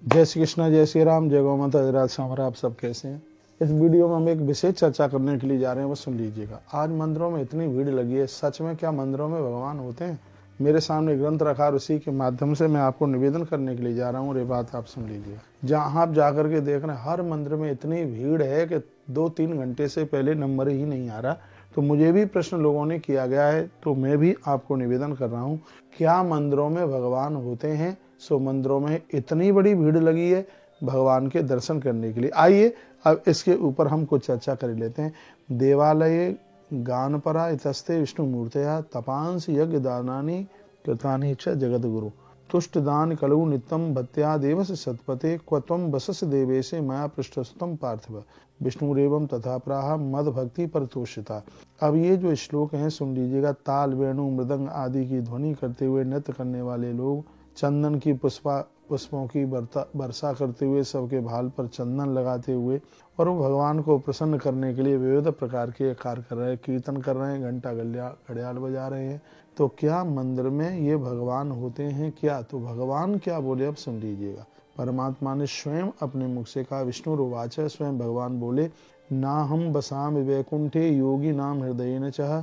जय श्री कृष्णा, जय श्री राम, जय गौ माता, जय राज श्याम। आप सब कैसे हैं? इस वीडियो में हम एक विशेष चर्चा करने के लिए जा रहे हैं, बस सुन लीजिएगा। आज मंदिरों में इतनी भीड़ लगी है, सच में क्या मंदिरों में भगवान होते हैं? मेरे सामने ग्रंथ रखा और उसी के माध्यम से मैं आपको निवेदन करने के लिए जा रहा हूँ और ये बात आप सुन लीजिए। जहाँ आप जाकर के देख रहे हैं, हर मंदिर में इतनी भीड़ है कि 2-3 घंटे से पहले नंबर ही नहीं आ रहा। तो मुझे भी प्रश्न लोगों ने किया गया है, तो मैं भी आपको निवेदन कर रहा हूँ, क्या मंदिरों में भगवान होते हैं? सो मंदिरों में इतनी बड़ी भीड़ लगी है भगवान के दर्शन करने के लिए। आइए अब इसके ऊपर हम कुछ चर्चा कर लेते हैं। देवालय गानपरा इतस्ते विष्णु मूर्तया तपांस यज्ञ दानानि कृतानि च जगत गुरु तुष्ट दान कलु नित्यम भत्या देवस सतपते क्वत्वं बसस देवेशे मया पृष्ठस्तम पार्थिव विष्णुरेवं तथा प्राह मद भक्ति पर तोषिता। अब ये जो श्लोक हैं सुन लीजिएगा। ताल, वेणु, मृदंग आदि की ध्वनि करते हुए नृत्य करने वाले लोग, चंदन की पुष्पों की वर्षा करते हुए, सबके भाल पर चंदन लगाते हुए और वो भगवान को प्रसन्न करने के लिए विविध प्रकार के कार्य कर रहे हैं, कीर्तन कर रहे हैं, घंटा घड़ियाल बजा रहे हैं। तो क्या मंदिर में ये भगवान होते हैं क्या? तो भगवान क्या बोले अब सुन लीजिएगा। परमात्मा ने स्वयं अपने मुख से कहा, विष्णु रोवाच, स्वयं भगवान बोले, ना हम बसाम वैकुंठे योगी नाम हृदयेन चह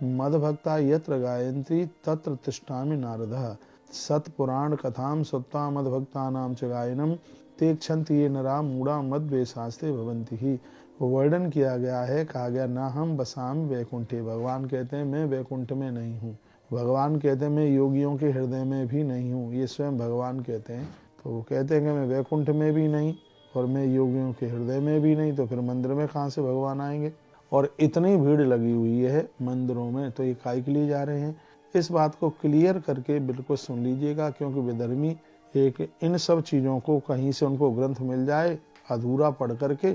मद भक्ता यत्र गायन्ति तत्र तिष्ठामि नारदः सत पुराण कथाम सत्ता मद भक्ता नाम च गायनम ते क्षंति ये नरा मूढ़ा मद वेशास्ते भवंति ही। वर्णन किया गया है, कहा गया ना हम बसाम वैकुंठे। भगवान कहते हैं मैं वैकुंठ में नहीं हूँ। भगवान कहते हैं मैं योगियों के हृदय में भी नहीं हूँ। ये स्वयं भगवान कहते हैं। तो वो कहते हैं कि मैं वैकुंठ में भी नहीं और मैं योगियों के हृदय में भी नहीं, तो फिर मंदिर में कहाँ से भगवान आएंगे? और इतनी भीड़ लगी हुई है मंदिरों में, तो ये काहे के लिए जा रहे हैं? इस बात को क्लियर करके बिल्कुल सुन लीजिएगा, क्योंकि विधर्मी एक इन सब चीज़ों को कहीं से उनको ग्रंथ मिल जाए, अधूरा पढ़ करके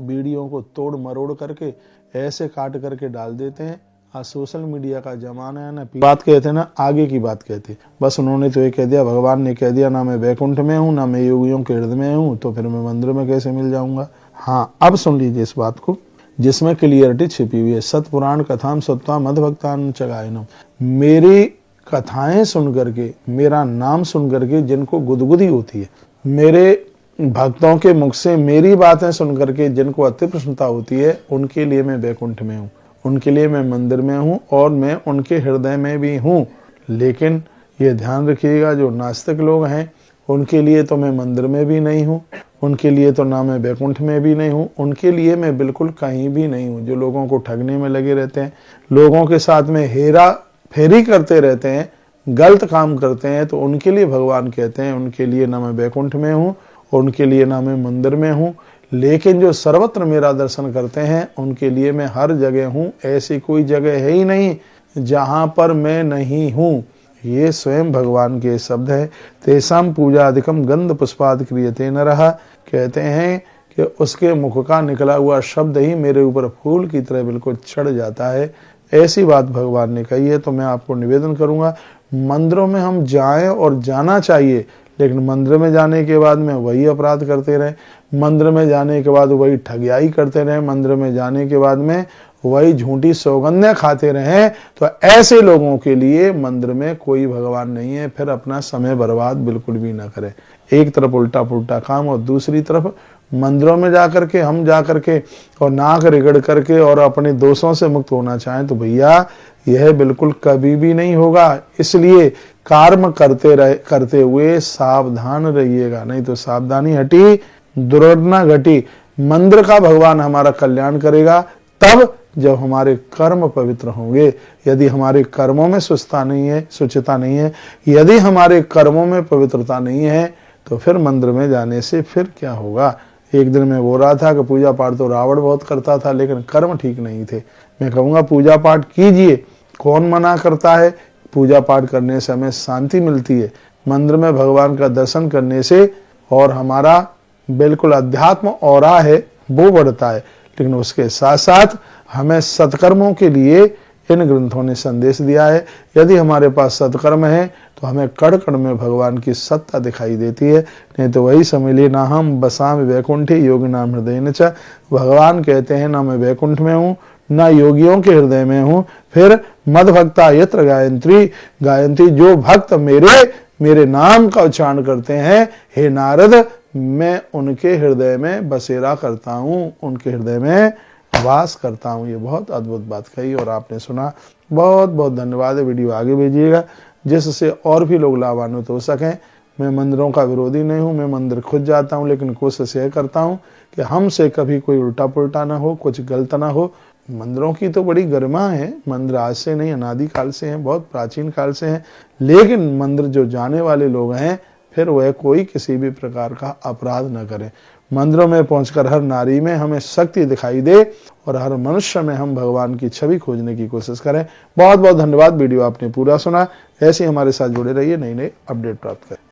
वीडियो को तोड़ मरोड़ करके ऐसे काट करके डाल देते हैं। आज सोशल मीडिया का जमाना है ना, बात कहते हैं ना, आगे की बात कहते। बस उन्होंने तो ये कह दिया, भगवान ने कह दिया ना मैं वैकुंठ में हूँ ना मैं योगियों के हृदय में हूँ, तो फिर मैं मंदिर में कैसे मिल जाऊंगा? हाँ, अब सुन लीजिए इस बात को जिसमें क्लियरिटी छिपी हुई है। सतपुराण कथाम सत्ता मद भक्तान च गायनम। मेरी कथाएं सुन करके, मेरा नाम सुन करके जिनको गुदगुदी होती है, मेरे भक्तों के मुख से मेरी बातें सुन करके जिनको अति प्रसन्नता होती है, उनके लिए मैं वैकुंठ में हूँ, उनके लिए मैं मंदिर में हूँ और मैं उनके हृदय में भी हूँ। लेकिन ये ध्यान रखिएगा, जो नास्तिक लोग हैं उनके लिए तो मैं मंदिर में भी नहीं हूँ, उनके लिए तो ना मैं वैकुंठ में भी नहीं हूँ, उनके लिए मैं बिल्कुल कहीं भी नहीं हूँ। जो लोगों को ठगने में लगे रहते हैं, लोगों के साथ में हेरा फेरी करते रहते हैं, गलत काम करते हैं, तो उनके लिए भगवान कहते हैं उनके लिए ना मैं वैकुंठ में हूँ, उनके लिए ना मैं मंदिर में हूँ। लेकिन जो सर्वत्र मेरा दर्शन करते हैं उनके लिए मैं हर जगह हूँ। ऐसी कोई जगह है ही नहीं जहाँ पर मैं नहीं हूँ। ये स्वयं भगवान के शब्द है। तेसाम पूजा अधिकम गंध पुष्पाद क्रियते न रहा। कहते हैं कि उसके मुख का निकला हुआ शब्द ही मेरे ऊपर फूल की तरह बिल्कुल चढ़ जाता है। ऐसी बात भगवान ने कही है। तो मैं आपको निवेदन करूंगा, मंदिरों में हम जाएं और जाना चाहिए, लेकिन मंदिर में जाने के बाद में वही अपराध करते रहे, मंदिर में जाने के बाद वही ठगियाई करते रहे, मंदिर में जाने के बाद में वही झूठी सौगंधें खाते रहे, तो ऐसे लोगों के लिए मंदिर में कोई भगवान नहीं है। फिर अपना समय बर्बाद बिल्कुल भी ना करें। एक तरफ उल्टा पुल्टा काम और दूसरी तरफ मंदिरों में जाकर के हम जाकर के और नाक रिगड़ करके और अपने दोषों से मुक्त होना चाहें, तो भैया यह बिल्कुल कभी भी नहीं होगा। इसलिए कर्म करते हुए सावधान रहिएगा, नहीं तो सावधानी हटी दुर्घटना घटी। मंदिर का भगवान हमारा कल्याण करेगा तब जब हमारे कर्म पवित्र होंगे। यदि हमारे कर्मों में शुचिता नहीं है, यदि हमारे कर्मों में पवित्रता नहीं है, तो फिर मंदिर में जाने से फिर क्या होगा? एक दिन मैं बोल रहा था कि पूजा पाठ तो रावण बहुत करता था, लेकिन कर्म ठीक नहीं थे। मैं कहूँगा पूजा पाठ कीजिए, कौन मना करता है? पूजा पाठ करने से हमें शांति मिलती है, मंदिर में भगवान का दर्शन करने से, और हमारा बिल्कुल अध्यात्म औरा है वो बढ़ता है। लेकिन उसके साथ साथ हमें सत्कर्मों के लिए इन ग्रंथों ने संदेश दिया है। यदि हमारे पास सत्कर्म है तो हमें कण कण में भगवान की सत्ता दिखाई देती है। नहीं तो वही समझ लिए, ना हम बसाम वैकुंठे योगी नाम हृदय न च। भगवान कहते हैं ना मैं वैकुंठ में हूँ ना योगियों के हृदय में हूँ। फिर मद भक्ता यत्र गायंत्री, जो भक्त मेरे मेरे नाम का उच्चारण करते हैं, हे नारद मैं उनके हृदय में बसेरा करता हूँ, उनके हृदय में वास करता हूँ। ये बहुत अद्भुत बात कही और आपने सुना। बहुत बहुत धन्यवाद है। वीडियो आगे भेजिएगा जिससे और भी लोग लाभान्वित हो सकें। मैं मंदिरों का विरोधी नहीं हूँ, मैं मंदिर खुद जाता हूँ, लेकिन कोशिश यह करता हूँ कि हमसे कभी कोई उल्टा पुल्टा ना हो, कुछ गलत ना हो। मंदिरों की तो बड़ी गरिमा है, मंदिर आज से नहीं अनादि काल से हैं, बहुत प्राचीन काल से हैं, लेकिन मंदिर जो जाने वाले लोग हैं फिर वह कोई किसी भी प्रकार का अपराध न करे। मंदिरों में पहुंचकर हर नारी में हमें शक्ति दिखाई दे और हर मनुष्य में हम भगवान की छवि खोजने की कोशिश करें। बहुत बहुत धन्यवाद। वीडियो आपने पूरा सुना। ऐसे ही हमारे साथ जुड़े रहिए, नई नई अपडेट प्राप्त करें।